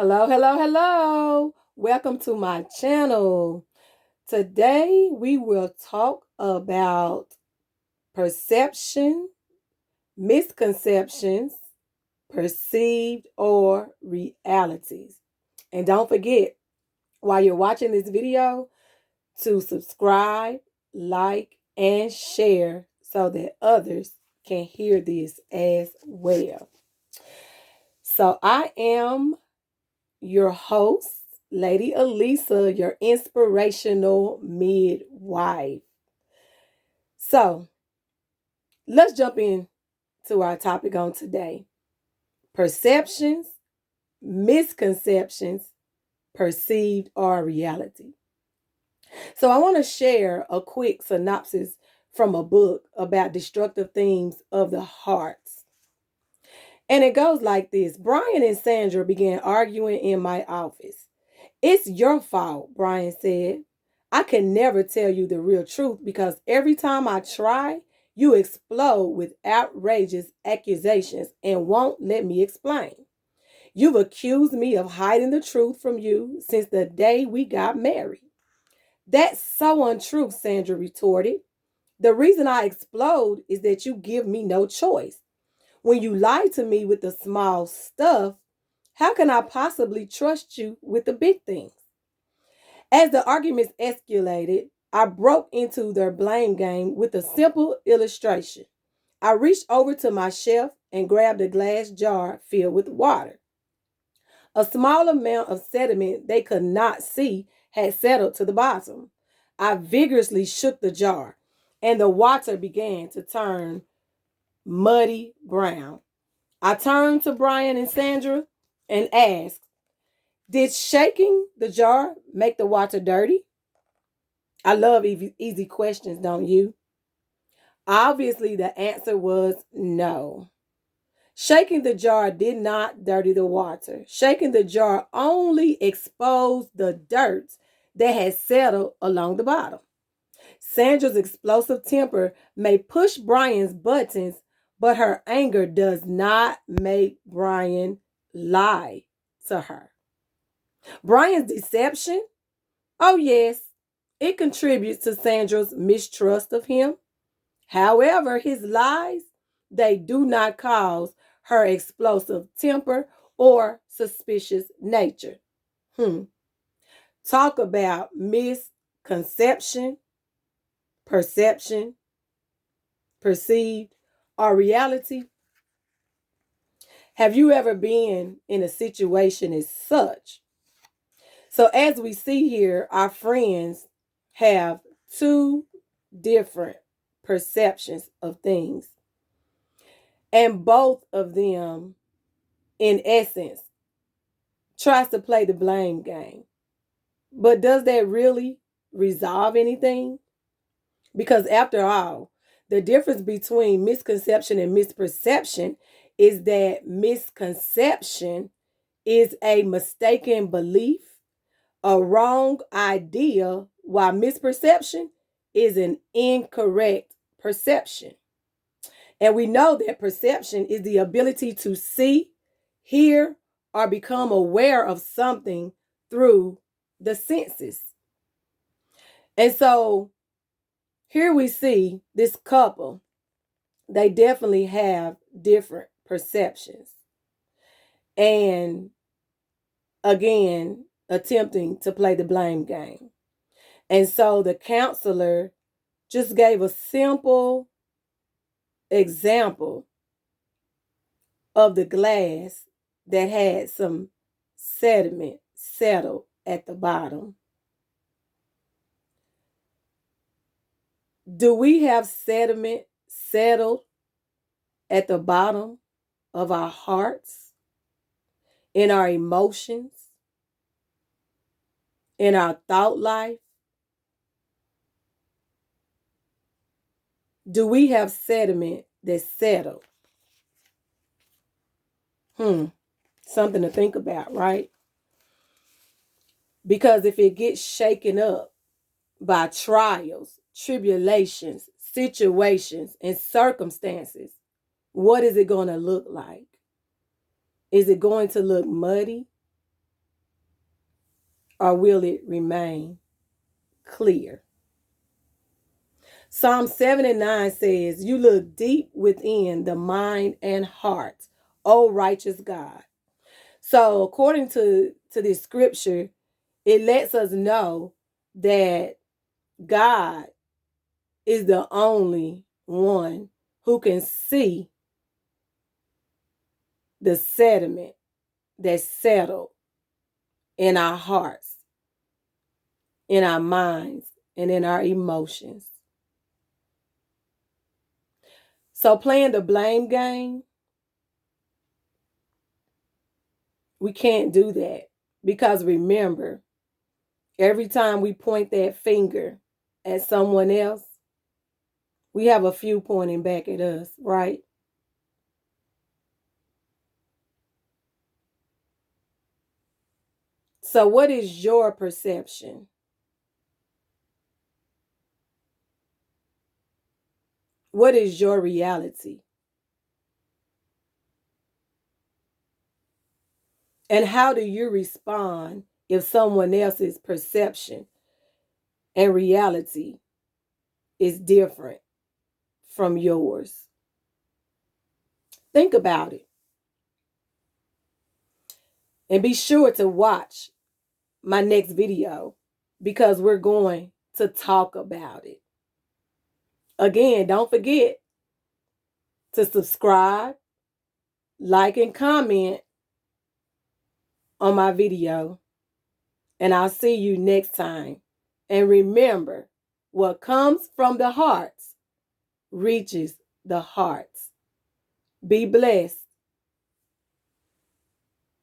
Hello, hello, hello. Welcome to my channel. Today we will talk about perception, misconceptions, perceived or realities. And don't forget, while you're watching this video, to subscribe, like, and share so that others can hear this as well. So I am your host, Lady Alisa, your inspirational midwife. So let's jump in to our topic on today. Perceptions, misconceptions, perceived or reality. So I want to share a quick synopsis from a book about destructive themes of the hearts. And it goes like this. Brian and Sandra began arguing in my office. "It's your fault," Brian said. "I can never tell you the real truth because every time I try, you explode with outrageous accusations and won't let me explain. You've accused me of hiding the truth from you since the day we got married." "That's so untrue," Sandra retorted. "The reason I explode is that you give me no choice. When you lie to me with the small stuff, how can I possibly trust you with the big things?" As the arguments escalated, I broke into their blame game with a simple illustration. I reached over to my shelf and grabbed a glass jar filled with water. A small amount of sediment they could not see had settled to the bottom. I vigorously shook the jar, and the water began to turn muddy brown. I turned to Brian and Sandra and asked, "Did shaking the jar make the water dirty?" I love easy questions, don't you? Obviously, the answer was no. Shaking the jar did not dirty the water. Shaking the jar only exposed the dirt that had settled along the bottom. Sandra's explosive temper may push Brian's buttons, but her anger does not make Brian lie to her. Brian's deception? Oh, yes, it contributes to Sandra's mistrust of him. However, his lies, they do not cause her explosive temper or suspicious nature. Talk about misconception, perception, perceived, or reality. Have you ever been in a situation as such? So as we see here, our friends have two different perceptions of things. And both of them, in essence, tries to play the blame game. But does that really resolve anything? Because after all, the difference between misconception and misperception is that misconception is a mistaken belief, a wrong idea, while misperception is an incorrect perception. And we know that perception is the ability to see, hear, or become aware of something through the senses. And so here we see this couple, they definitely have different perceptions. And again, attempting to play the blame game. And so the counselor just gave a simple example of the glass that had some sediment settled at the bottom. Do we have sediment settled at the bottom of our hearts, in our emotions, in our thought life? Do we have sediment that's settled? Something to think about, right? Because if it gets shaken up by trials, tribulations, situations, and circumstances, what is it going to look like? Is it going to look muddy? or will it remain clear? Psalm 79 says, you look deep within the mind and heart, O righteous God. So according to this scripture, it lets us know that God is the only one who can see the sediment that's settled in our hearts, in our minds, and in our emotions. So playing the blame game, we can't do that, because remember, every time we point that finger at someone else, we have a few pointing back at us, right? So what is your perception? What is your reality? And how do you respond if someone else's perception and reality is different from yours? Think about it. And be sure to watch my next video, because we're going to talk about it. Again, don't forget to subscribe, like, and comment on my video. And I'll see you next time. And remember, what comes from the hearts reaches the hearts. Be blessed.